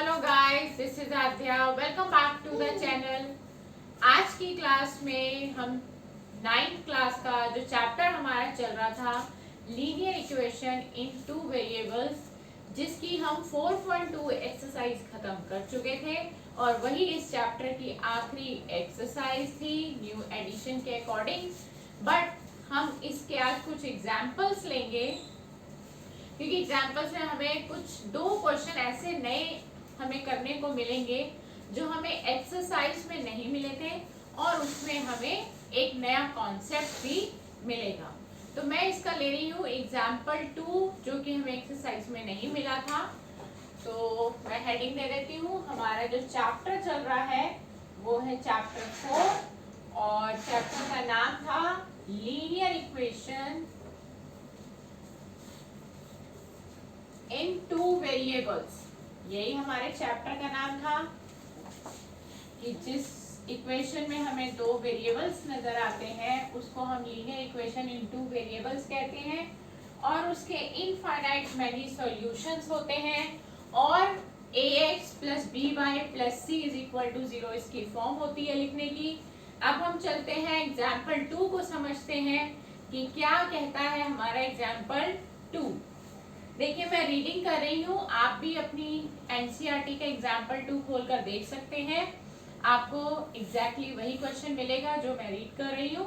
Hello guys, this is Aadya. Welcome back to the channel. आज की class में हम नाइन्थ क्लास का जो चैप्टर हमारा चल रहा था, linear equation in two variables, जिसकी हम 4.2 एक्सरसाइज खत्म कर चुके थे और वही इस चैप्टर की आखिरी एक्सरसाइज थी न्यू एडिशन के अकॉर्डिंग। बट हम इसके आज कुछ एग्जाम्पल्स लेंगे, क्योंकि एग्जाम्पल्स में हमें कुछ दो क्वेश्चन ऐसे नए हमें करने को मिलेंगे जो हमें एक्सरसाइज में नहीं मिले थे और उसमें हमें एक नया कॉन्सेप्ट भी मिलेगा। तो मैं इसका ले रही हूँ एग्जाम्पल 2, जो कि हमें एक्सरसाइज में नहीं मिला था। तो मैं हेडिंग दे देती हूँ। हमारा जो चैप्टर चल रहा है वो है चैप्टर 4 और चैप्टर का नाम था linear equation in two variables. यही हमारे चैप्टर का नाम था कि जिस इक्वेशन में हमें दो वेरिएबल्स नजर आते हैं उसको हम linear equation in two variables कहते हैं और उसके इनफाइनाइट मैनी सॉल्यूशंस होते हैं और ax plus B Y plus C is equal to 0 इसकी फॉर्म होती है लिखने की। अब हम चलते हैं एग्जाम्पल 2 को समझते हैं कि क्या कहता है हमारा एग्जाम्पल 2। देखिए, मैं रीडिंग कर रही हूँ, आप भी अपनी एनसीईआरटी का एग्जाम्पल 2 खोलकर देख सकते हैं। आपको एग्जैक्टली वही क्वेश्चन मिलेगा जो मैं रीड कर रही हूँ।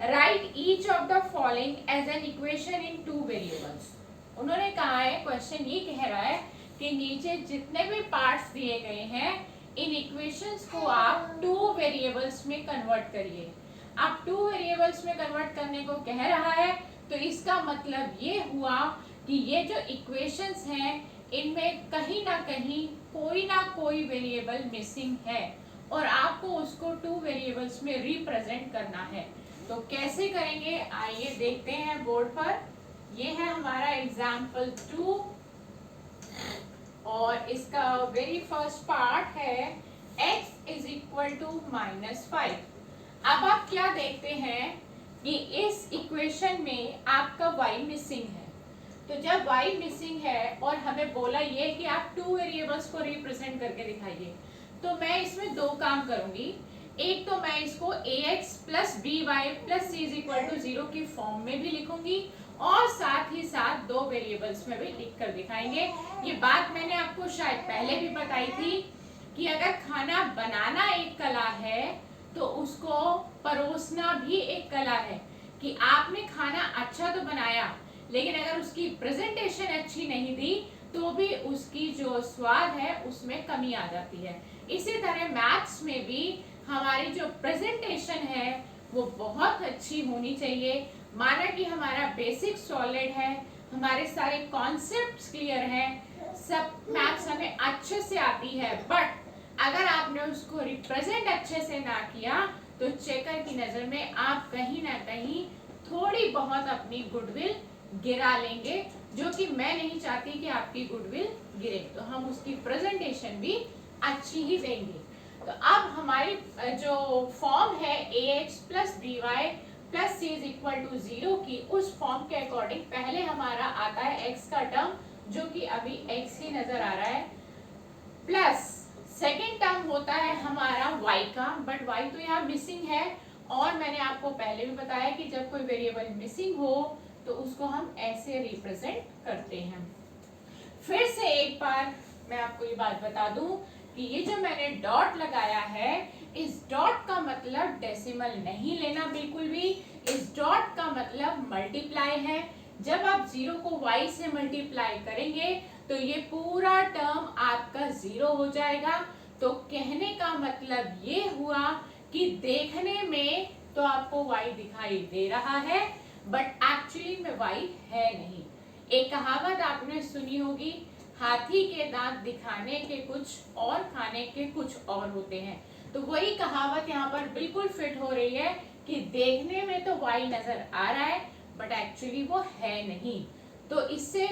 Write each of the following as an equation in two variables. उन्होंने कहा है, क्वेश्चन ये कह रहा है कि नीचे जितने भी पार्ट्स दिए गए हैं इन इक्वेशंस को आप टू वेरिएबल्स में कन्वर्ट करिए। आप टू वेरिएबल्स में कन्वर्ट करने को कह रहा है तो इसका मतलब ये हुआ कि ये जो इक्वेशंस हैं इनमें कहीं ना कोई वेरिएबल मिसिंग है और आपको उसको टू वेरिएबल्स में रिप्रेजेंट करना है। तो कैसे करेंगे आइए देखते हैं बोर्ड पर। ये है हमारा एग्जाम्पल 2 और इसका वेरी फर्स्ट पार्ट है x इज इक्वल टू -5। अब आप क्या देखते हैं कि इस इक्वेशन में आपका y मिसिंग है। तो जब y मिसिंग है और हमें बोला ये कि आप टू वेरिएबल्स को रिप्रेजेंट करके दिखाइए, तो मैं इसमें दो काम करूंगी। एक तो मैं इसको ax plus B Y plus C is equal to 0 की फॉर्म में भी लिखूंगी और साथ ही साथ दो वेरिएबल्स में भी लिख कर दिखाएंगे। ये बात मैंने आपको शायद पहले भी बताई थी कि अगर खाना बनाना एक कला है तो उसको परोसना भी एक कला है। कि आपने खाना अच्छा तो बनाया लेकिन अगर उसकी प्रेजेंटेशन अच्छी नहीं दी तो भी उसकी जो स्वाद है उसमें कमी आ जाती है। इसी तरह मैथ्स में भी हमारी जो प्रेजेंटेशन है वो बहुत अच्छी होनी चाहिए। माना कि हमारा बेसिक सॉलिड है, हमारे सारे कॉन्सेप्ट्स क्लियर हैं, सब मैथ्स हमें अच्छे से आती है, बट अगर आपने उसको रिप्रेजेंट अच्छे से ना किया तो चेकर की नजर में आप कहीं ना कहीं थोड़ी बहुत अपनी गुडविल गिरा लेंगे, जो कि मैं नहीं चाहती कि आपकी गुडविल गिरे। तो हम उसकी प्रेजेंटेशन भी अच्छी ही देंगे। तो अब हमारी जो फॉर्म है ax plus B Y plus C is equal to 0 की, उस फॉर्म के अकॉर्डिंग पहले हमारा आता है x का टर्म, जो कि अभी x ही नजर आ रहा है, प्लस सेकेंड टर्म होता है हमारा y का, बट y तो यहाँ मिसिंग है और मैंने आपको पहले भी बताया कि जब कोई वेरिएबल मिसिंग हो तो उसको हम ऐसे रिप्रेजेंट करते हैं। फिर से एक बार मैं आपको ये बात बता दूं कि ये जो मैंने डॉट लगाया है, इस डॉट का मतलब डेसिमल नहीं लेना बिल्कुल भी। इस डॉट का मतलब मल्टीप्लाई है। जब आप 0 को y से मल्टीप्लाई करेंगे तो ये पूरा टर्म आपका 0 हो जाएगा। तो कहने का मतलब ये हुआ कि देखने में तो आपको y दिखाई दे रहा है बट एक्चुअली में y है नहीं। एक कहावत आपने सुनी होगी, हाथी के दांत दिखाने के कुछ और खाने के कुछ और होते हैं। तो वही कहावत यहाँ पर बिल्कुल फिट हो रही है कि देखने में तो y नजर आ रहा है बट एक्चुअली वो है नहीं। तो इससे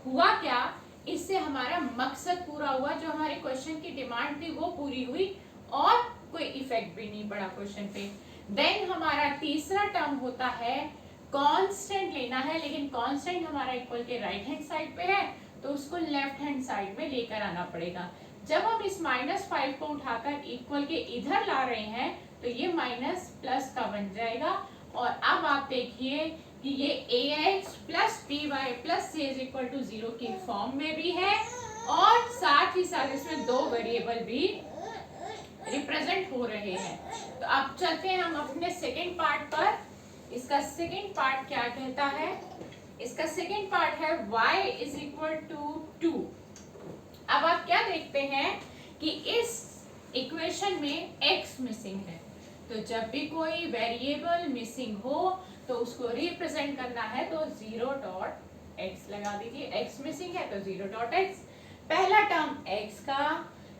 हुआ क्या, इससे हमारा मकसद पूरा हुआ, जो हमारे क्वेश्चन की डिमांड थी वो पूरी हुई और कोई इफेक्ट भी नहीं पड़ा क्वेश्चन पे। देन हमारा तीसरा टर्म होता है कांस्टेंट लेना है, लेकिन कांस्टेंट हमारा इक्वल के राइट हैंड साइड पे है तो उसको लेफ्ट हैंड साइड में लेकर आना पड़ेगा। जब हम इस -5 को उठाकर इक्वल के इधर ला रहे हैं तो ये माइनस प्लस का बन जाएगा। और अब आप देखिए कि ये ax plus by plus c is equal to 0 की फॉर्म में भी है और साथ ही साथ इसमें दो वेरिएबल भी रिप्रेजेंट हो रहे हैं। तो अब चलते हैं हम अपने सेकेंड पार्ट पर। इसका सेकेंड पार्ट क्या कहता है? इसका सेकेंड पार्ट है y इज इक्वल टू 2। अब आप क्या देखते हैं कि इस इक्वेशन में x मिसिंग है, तो जब भी कोई वेरिएबल मिसिंग हो तो उसको रिप्रेजेंट करना है तो 0.x लगा दीजिए। x मिसिंग है तो 0.x, पहला टर्म x का,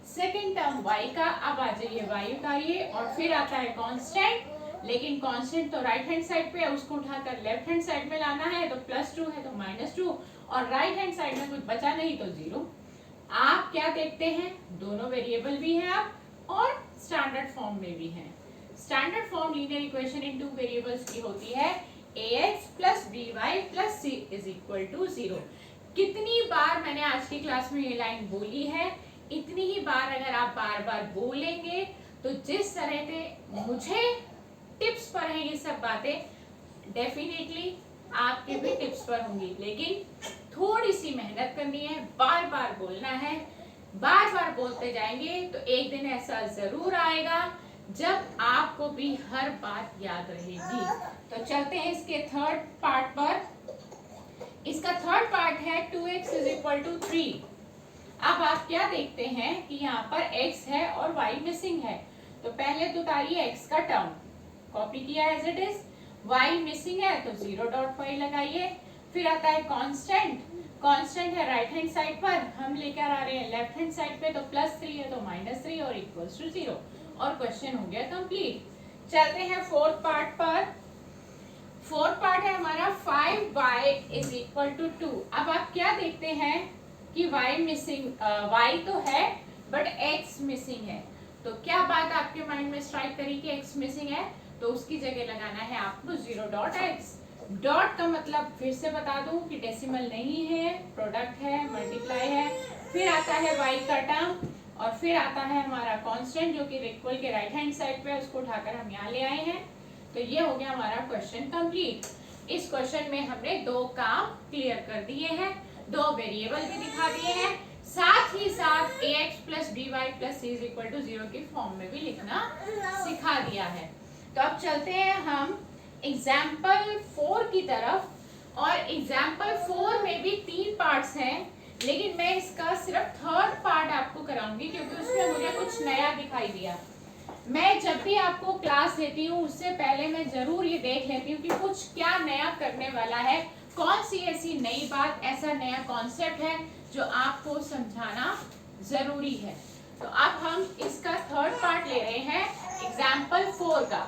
सेकेंड टर्म y का। अब आ जाइए y उतारिए और फिर आता है कांस्टेंट, लेकिन कांस्टेंट तो राइट हैंड साइड पे है, उसको उठाकर लेफ्ट हैंड साइड में लाना है, तो +2 है तो -2 और राइट हैंड साइड में कुछ बचा नहीं तो 0। आप क्या देखते हैं? दोनों वेरिएबल भी हैं आप और स्टैंडर्ड फॉर्म में भी हैं। Standard form linear equation in two variables की होती है ax plus by plus c is equal to 0। कितनी बार मैंने आज की क्लास में ये लाइन बोली है, इतनी ही बार अगर आप बार बार बोलेंगे तो जिस तरह से मुझे टिप्स पर है ये सब बातें, डेफिनेटली आपके भी टिप्स पर होंगी, लेकिन थोड़ी सी मेहनत करनी है, बार बार बोलना है। बार बार बोलते जाएंगे तो एक दिन ऐसा जरूर आएगा जब आपको भी हर बात याद रहेगी। तो चलते हैं इसके थर्ड पार्ट पर। इसका थर्ड पार्ट है 2x इज इक्वल टू 3। अब आप क्या देखते हैं कि यहाँ पर x है और y मिसिंग है, तो पहले तो उतारिए x का टर्म, कॉपी किया as it is. y missing है तो 0.5 लगाइए। फिर आता है कांस्टेंट, कांस्टेंट है राइट हैंड साइड पर, हम लेकर आ रहे हैं लेफ्ट हैंड साइड पे, तो +3 है तो -3 और इक्वल्स टू 0 और क्वेश्चन हो गया कंप्लीट। चलते हैं फोर्थ पार्ट पर। फोर्थ पार्ट है हमारा 5y इज इक्वल टू 2। अब आप क्या देखते हैं कि y मिसिंग, y तो है बट x मिसिंग है, तो क्या बात आपके माइंड में स्ट्राइक करी कि x मिसिंग है, तो उसकी जगह लगाना है आपको 0.x। डॉट का मतलब फिर से बता दूं कि डेसिमल नहीं है, प्रोडक्ट है, मल्टीप्लाई है। फिर आता है y का टर्म और फिर आता है हमारा कांस्टेंट जो कि इक्वल के राइट हैंड साइड पे है, उसको उठाकर हम यहाँ ले आए हैं। तो ये हो गया हमारा क्वेश्चन कंप्लीट। इस क्वेश्चन में हमने दो काम क्लियर कर दिए हैं, दो वेरिएबल भी दिखा दिए हैं, साथ ही साथ ax plus by plus c is equal to 0 की फॉर्म में भी लिखना सिखा दिया है। तो अब चलते हैं हम एग्जाम्पल 4 की तरफ। और एग्जाम्पल 4 में भी 3 पार्ट्स हैं, लेकिन मैं इसका सिर्फ थर्ड पार्ट आपको कराऊंगी क्योंकि उसमें मुझे कुछ नया दिखाई दिया। मैं जब भी आपको क्लास देती हूँ उससे पहले मैं जरूर ये देख लेती हूँ कि कुछ क्या नया करने वाला है, कौन सी ऐसी नई बात, ऐसा नया कॉन्सेप्ट है जो आपको समझाना जरूरी है। तो अब हम इसका थर्ड पार्ट ले रहे हैं एग्जाम्पल 4 का।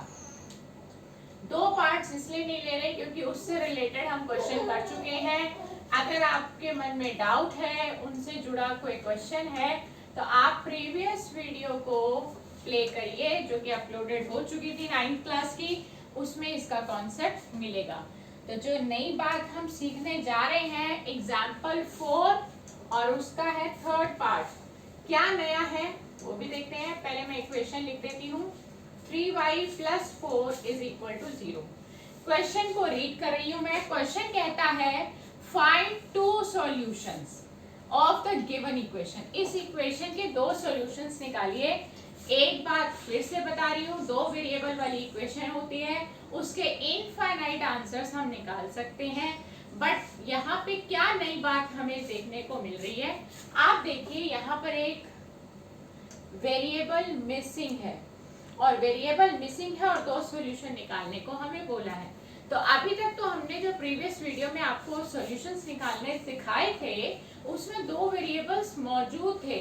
दो पार्ट्स इसलिए नहीं ले रहे क्योंकि उससे रिलेटेड हम क्वेश्चन कर चुके हैं। अगर आपके मन में डाउट है, उनसे जुड़ा कोई क्वेश्चन है, तो आप प्रीवियस वीडियो को प्ले करिए जो कि अपलोडेड हो चुकी थी 9th क्लास की, उसमें इसका कॉन्सेप्ट मिलेगा। तो जो नई बात हम सीखने जा रहे हैं एग्जाम्पल 4 और उसका है थर्ड पार्ट, क्या नया है वो भी देखते हैं। पहले मैं इक्वेशन लिख देती हूँ, 3y plus 4 is equal to 0। Question को रीड कर रही हूँ मैं। क्वेश्चन कहता है find two solutions of the given equation. इस इक्वेशन के दो सॉल्यूशंस निकालिए। एक बात फिर से बता रही हूँ, दो वेरिएबल वाली इक्वेशन होती है, उसके इनफाइनाइट आंसर्स हम निकाल सकते हैं। बट यहाँ पे क्या नई बात हमें देखने को मिल रही है, आप देखिए यहाँ पर एक वेरिएबल मिसिंग है और वेरिएबल मिसिंग है और दो सॉल्यूशन निकालने को हमें बोला है। तो अभी तक तो हमने जो प्रीवियस वीडियो में आपको सॉल्यूशंस निकालने सिखाए थे उसमें दो वेरिएबल्स मौजूद थे,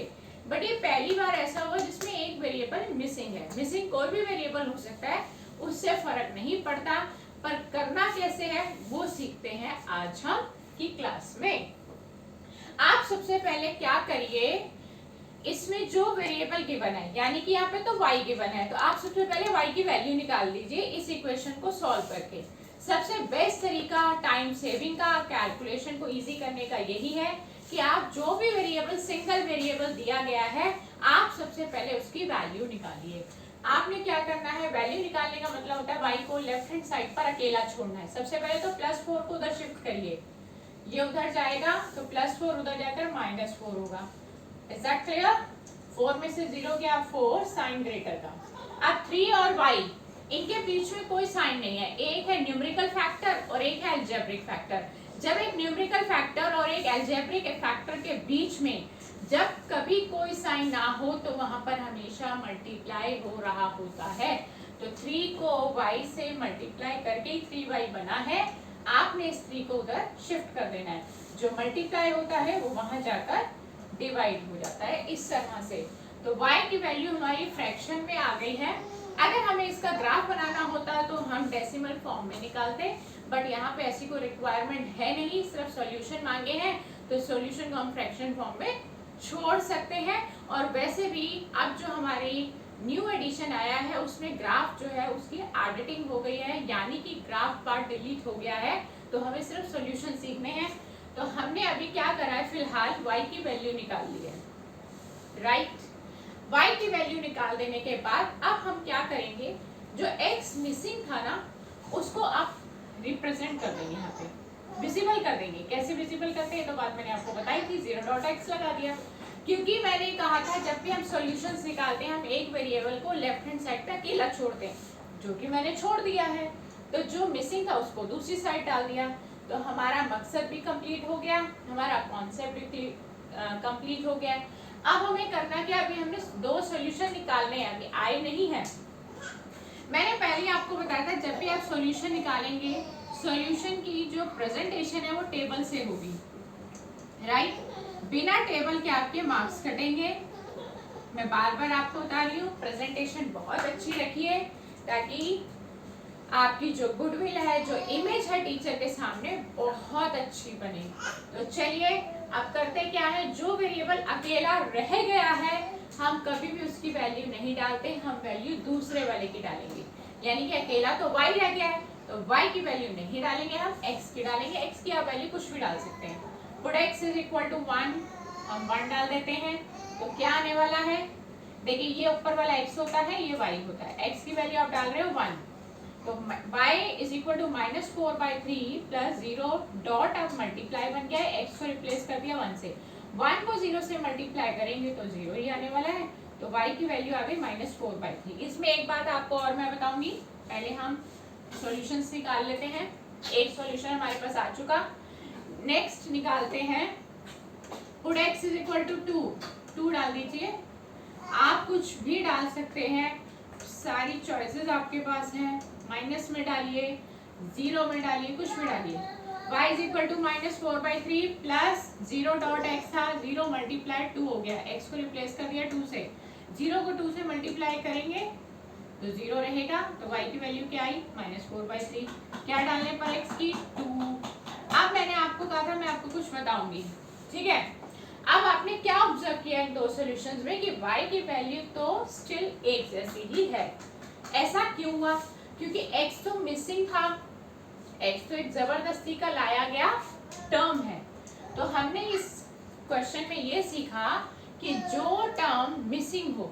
बट ये पहली बार ऐसा हुआ जिसमें एक वेरिएबल मिसिंग है। मिसिंग कोई भी वेरिएबल हो सकता है, उससे फर्क नहीं पड़ता, पर करना कैसे है वो सीखते हैं आज हम की क्लास में। आप सबसे पहले क्या करिए, इसमें जो वेरिएबल गिवन है, यानी कि यहाँ पे तो y गिवन है, तो आप सबसे पहले y की वैल्यू निकाल लीजिए इस इक्वेशन को सॉल्व करके। सबसे बेस्ट तरीका टाइम सेविंग का, कैलकुलेशन को इजी करने का यही है कि आप जो भी वेरिएबल, सिंगल वेरिएबल दिया गया है, आप सबसे पहले उसकी वैल्यू निकालिए। आपने क्या करना है, वैल्यू निकालने का मतलब होता है y को लेफ्ट हैंड साइड पर अकेला छोड़ना है। सबसे पहले तो +4 को उधर शिफ्ट करिए, ये उधर जाएगा तो +4 उधर जाकर -4 होगा। Is that clear? 4 में से 0 गया 4, साइन ग्रेटर का। अब 3 और y, इनके बीच में कोई साइन नहीं है, एक है न्यूमेरिकल फैक्टर और एक है अलजेब्रिक फैक्टर। जब एक न्यूमेरिकल फैक्टर और एक अलजेब्रिक फैक्टर के बीच में जब कभी कोई साइन ना हो तो वहां पर हमेशा मल्टीप्लाई हो रहा होता है। तो 3 को y से मल्टीप्लाई करके ही 3y बना है, आपने इस 3 को उधर शिफ्ट कर देना है। जो मल्टीप्लाई होता है वो वहां जाकर डिवाइड हो जाता है, इस तरह से। तो y की वैल्यू हमारी फ्रैक्शन में आ गई है। अगर हमें इसका ग्राफ बनाना होता तो हम डेसिमल फॉर्म में निकालते, बट यहाँ पे ऐसी कोई रिक्वायरमेंट है नहीं, सिर्फ सॉल्यूशन मांगे हैं, तो सॉल्यूशन को हम फ्रैक्शन फॉर्म में छोड़ सकते हैं। और वैसे भी अब जो हमारी न्यू एडिशन आया है उसमें ग्राफ जो है उसकी एडिटिंग हो गई है, यानी कि ग्राफ पार्ट डिलीट हो गया है, तो हमें सिर्फ सॉल्यूशन सीखने हैं। तो हमने अभी क्या करा है, फिलहाल y की वैल्यू निकाल ली है, राइट। y की वैल्यू निकाल देने के बाद अब हम क्या करेंगे, जो x मिसिंग था ना उसको आप रिप्रेजेंट कर देंगे, यहाँ पे विजिबल कर देंगे। कैसे विजिबल करते हैं तो बात मैंने आपको बताई थी, 0.x लगा दिया, क्योंकि मैंने कहा था जब भी हम सॉल्यूशंस निकालते हैं हम एक वेरिएबल को लेफ्ट हैंड साइड पे अकेला छोड़ते हैं, जो कि मैंने छोड़ दिया है। तो जो मिसिंग था उसको दूसरी साइड डाल दिया, तो हमारा मकसद भी कंप्लीट हो गया, हमारा कॉन्सेप्ट भी कंप्लीट हो गया। अब हमें करना क्या, अभी हमने 2 सॉल्यूशन निकालने हैं, अभी आए नहीं है। मैंने पहले आपको बताया था जब भी आप सॉल्यूशन निकालेंगे, सॉल्यूशन की जो प्रेजेंटेशन है वो टेबल से होगी, राइट। बिना टेबल के आपके मार्क्स कटेंगे। मैं बार बार आपको बता रही हूँ, प्रेजेंटेशन बहुत अच्छी रखिए ताकि आपकी जो गुडविल है, जो इमेज है टीचर के सामने, बहुत अच्छी बने। तो चलिए अब करते क्या है, जो वेरिएबल अकेला रह गया है हम कभी भी उसकी वैल्यू नहीं डालते, हम वैल्यू दूसरे वाले की डालेंगे। यानी कि अकेला तो y रह गया है तो y की वैल्यू नहीं डालेंगे, हम x की डालेंगे। x की आप वैल्यू कुछ भी डाल सकते हैं। Put x is equal to 1, हम 1 डाल देते हैं, तो क्या आने वाला है, देखिए ये ऊपर वाला x होता है, ये y होता है। x की वैल्यू आप डाल रहे हो 1, तो y is equal to -4/3 plus 0 dot अब मल्टीप्लाई बन गया है, x को रिप्लेस कर दिया 1 से। 1 को 0 से मल्टीप्लाई करेंगे तो 0 ही आने वाला है, तो y की वैल्यू आ गई -4/3। इसमें एक बात आपको और मैं बताऊंगी, पहले हम सॉल्यूशंस निकाल लेते हैं। एक सॉल्यूशन हमारे पास आ चुका, नेक्स्ट निकालते हैं। Put x is equal to 2 डाल दीजिए, आप कुछ भी डाल सकते हैं, सारी चॉइसेस आपके पास हैं। माइनस में डालिए, 0 में डालिए, कुछ भी डालिए। y is equal to -4/3 plus 0 dot x था, 0 मल्टीप्लाई 2 हो गया, x को रिप्लेस कर दिया 2 से, 0 को 2 से मल्टीप्लाई करेंगे तो 0 रहेगा, तो y की वैल्यू क्या आई -4/3। क्या डालने पर x की 2। अब मैंने आपको कहा था मैं आपको कुछ बताऊंगी, ठीक है। अब आपने क्या ऑब्जर्व किया इन 2 सॉल्यूशंस में कि y की वैल्यू तो स्टिल एक जैसी ही है। ऐसा क्यों हुआ, क्योंकि x तो मिसिंग था, x तो एक जबरदस्ती का लाया गया टर्म है। तो हमने इस क्वेश्चन में ये सीखा कि जो टर्म मिसिंग हो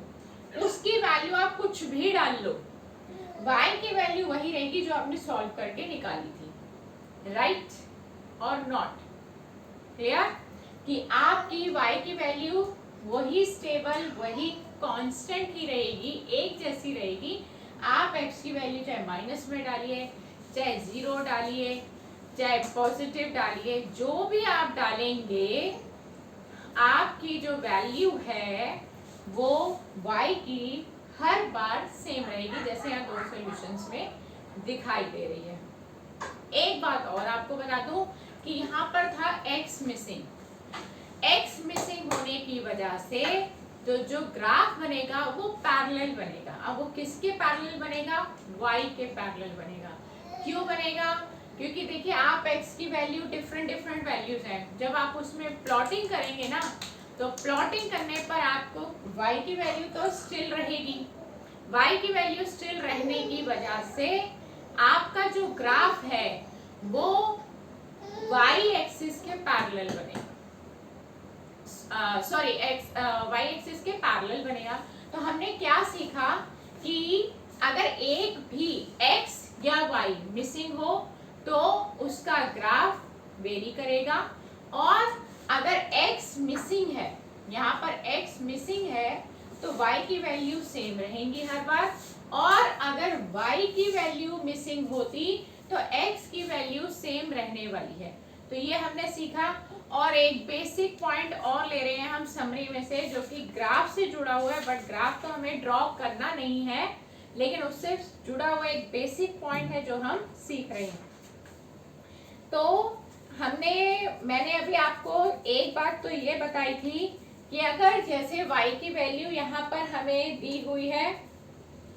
उसकी वैल्यू आप कुछ भी डाल लो, y की वैल्यू वही रहेगी जो आपने सॉल्व करके निकाली थी, राइट और नॉट। क्लियर कि आपकी y की वैल्यू वही स्टेबल, वही कांस्टेंट ही रहेगी, एक जैसी रहेगी। आप x की वैल्यू चाहे माइनस में डालिए, चाहे 0 डालिए, चाहे पॉजिटिव डालिए, जो भी आप डालेंगे आपकी जो वैल्यू है वो y की हर बार सेम रहेगी, जैसे यहाँ 2 सॉल्यूशंस में दिखाई दे रही है। एक बात और आपको बता दूं कि यहाँ पर था x मिसिंग, x मिसिंग होने की वजह से तो जो ग्राफ बनेगा वो पैरेलल बनेगा। अब वो किसके पैरेलल बनेगा, y के पैरेलल बनेगा। क्यों बनेगा, क्योंकि देखिए आप x की वैल्यू डिफरेंट वैल्यूज हैं, जब आप उसमें प्लॉटिंग करेंगे ना तो प्लॉटिंग करने पर आपको y की वैल्यू तो स्टिल रहेगी, y की वैल्यू स्टिल रहने की वजह से आपका जो ग्राफ है वो y एक्सिस के पैरेलल बनेगा। सॉरी एक्स वाई एक्सिस के पैरेलल बनेगा। तो हमने क्या सीखा कि अगर एक भी x या y मिसिंग हो तो उसका ग्राफ वेरी करेगा, और अगर x मिसिंग है, यहाँ पर x मिसिंग है तो y की वैल्यू सेम रहेंगी हर बार, और अगर y की वैल्यू मिसिंग होती तो x की वैल्यू सेम रहने वाली है। तो ये हमने सीखा। और एक बेसिक पॉइंट और ले रहे हैं हम समरी में से, जो कि ग्राफ से जुड़ा हुआ है, बट ग्राफ तो हमें ड्रॉ करना नहीं है, लेकिन उससे जुड़ा हुआ एक बेसिक पॉइंट है जो हम सीख रहे हैं। तो मैंने अभी आपको एक बात तो ये बताई थी कि अगर जैसे y की वैल्यू यहाँ पर हमें दी हुई है,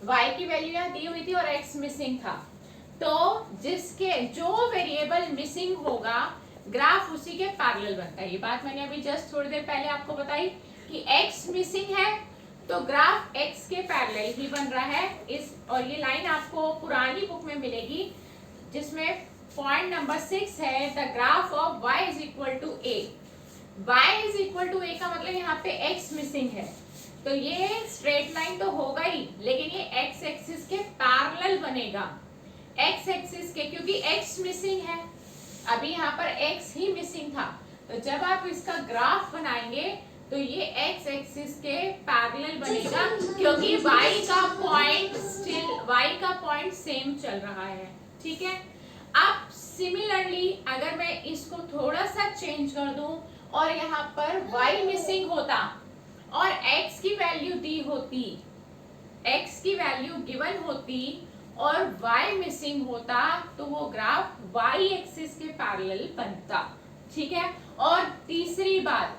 y की वैल्यू यहाँ दी हुई थी और x मिसिंग था, तो जो वेरिएबल मिसिंग होगा ग्राफ उसी के पैरेलल बनता है। ये बात मैंने अभी जस्ट थोड़ी देर पहले आपको बताई कि x मिसिंग है तो ग्राफ x के पैरेलल ही बन रहा है। और ये लाइन आपको पुरानी बुक में मिलेगी, जिसमें पॉइंट नंबर 6 है, the graph of y is equal to a। y is equal to a का मतलब यहाँ पे x मिसिंग है, तो ये स्ट्रेट लाइन तो होगा ही, लेकिन ये x एक्सिस के पैरेलल बनेगा। x एक्सिस के, क्योंकि x मिसिंग है, अभी यहाँ पर x ही मिसिंग था, तो जब आप इसका ग्राफ बनाएंगे तो ये x एक्सिस के पैरेलल बनेगा, क्योंकि y का पॉइंट सेम चल रहा है। ठीक है। अब सिमिलरली अगर मैं इसको थोड़ा सा चेंज कर दूं और यहाँ पर y मिसिंग होता और x की वैल्यू दी होती, x की वैल्यू गिवन होती और y मिसिंग होता, तो वो ग्राफ y एक्सिस के पैरेलल बनता। ठीक है। और तीसरी बात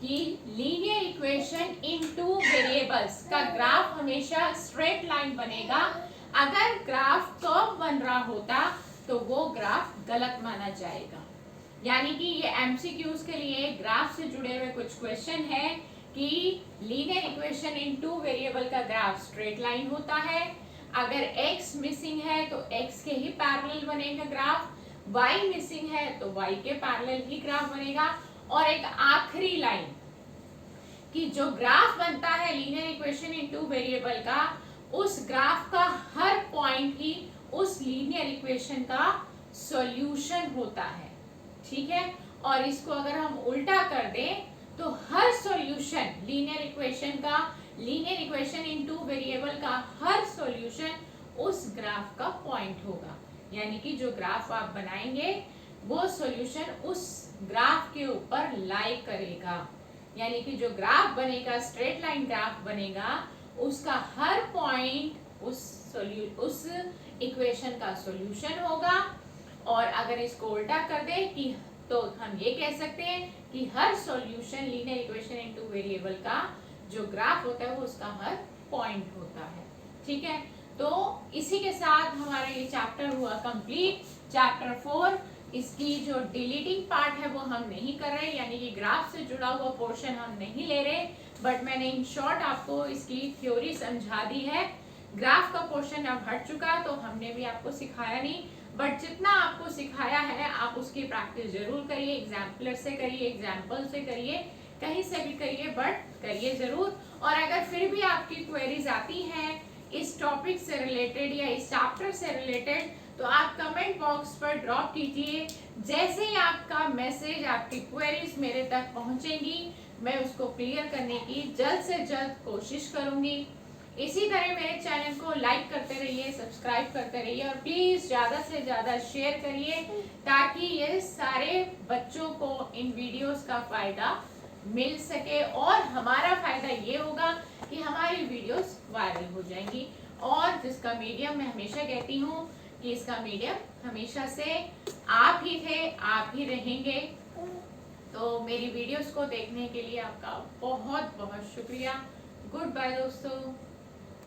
कि लीनियर इक्वेशन इनटू वेरिएबल्स का ग्राफ हमेशा स्ट्रेट लाइन बनेगा। अगर ग्राफ कर्व बन रहा होता तो वो ग्राफ गलत माना जाएगा। यानी कि ये एमसीक्यूज के लिए ग्राफ से जुड़े हुए कुछ क्वेश्चन है कि लीनियर इक्वेशन इनटू वेरिएबल का ग्राफ स्ट्रेट लाइन होता है, अगर x मिसिंग है तो x के ही पैरेलल बनेगा ग्राफ, y मिसिंग है तो y के पैरेलल ही ग्राफ बनेगा। और एक आखिरी लाइन कि जो ग्राफ बनता है लीनियर इक्वेशन इनटू वेरिएबल का, उस ग्राफ का हर पॉइंट ही उस लीनियर इक्वेशन का सॉल्यूशन होता है। ठीक है। और इसको अगर हम उल्टा कर दें तो हर सॉल्यूशन लीनियर इक्वेशन का, लीनियर इक्वेशन इनटू वेरिएबल का हर सॉल्यूशन उस ग्राफ का पॉइंट होगा। यानी कि जो ग्राफ आप बनाएंगे वो सॉल्यूशन उस ग्राफ के ऊपर लाई करेगा। यानी कि जो ग्राफ बनेगा, स्ट्रेट लाइन ग्राफ बनेगा, उसका हर पॉइंट उस इक्वेशन का सॉल्यूशन होगा। और अगर इसको उल्टा कर दे कि तो हम ये कह सकते हैं कि हर solution linear equation in two variable का जो ग्राफ होता है वो उसका हर पॉइंट होता है। ठीक है। तो इसी के साथ हमारा ये चैप्टर हुआ कंप्लीट। चैप्टर 4 इसकी जो डिलीटिंग पार्ट है वो हम नहीं कर रहे, यानी कि ग्राफ से जुड़ा हुआ पोर्शन हम नहीं ले रहे, बट मैंने इन शॉर्ट आपको इसकी थ्योरी समझा दी है। ग्राफ का पोर्शन अब हट चुका, तो हमने भी आपको सिखाया नहीं, बट जितना आपको सिखाया है आप उसकी प्रैक्टिस जरूर करिए, एग्जाम्पलर से करिए, एग्जाम्पल से करिए, कहीं से भी करिए, बट करिए जरूर। और अगर फिर भी आपकी क्वेरीज आती हैं इस टॉपिक से रिलेटेड या इस चैप्टर से रिलेटेड, तो आप कमेंट बॉक्स पर ड्रॉप कीजिए। जैसे ही आपका मैसेज, आपकी क्वेरीज मेरे तक पहुंचेंगी, मैं उसको क्लियर करने की जल्द से जल्द कोशिश करूंगी। इसी तरह मेरे चैनल को लाइक करते रहिए, सब्सक्राइब करते रहिए, और प्लीज ज्यादा से ज्यादा शेयर करिए ताकि ये सारे बच्चों को इन वीडियोस का फायदा मिल सके। और हमारा फायदा ये होगा कि हमारी वीडियोस वायरल हो जाएंगी। और जिसका मीडियम, मैं हमेशा कहती हूँ कि इसका मीडियम हमेशा से आप ही थे, आप ही रहेंगे। तो मेरी वीडियोस को देखने के लिए आपका बहुत बहुत शुक्रिया। गुड बाय दोस्तों।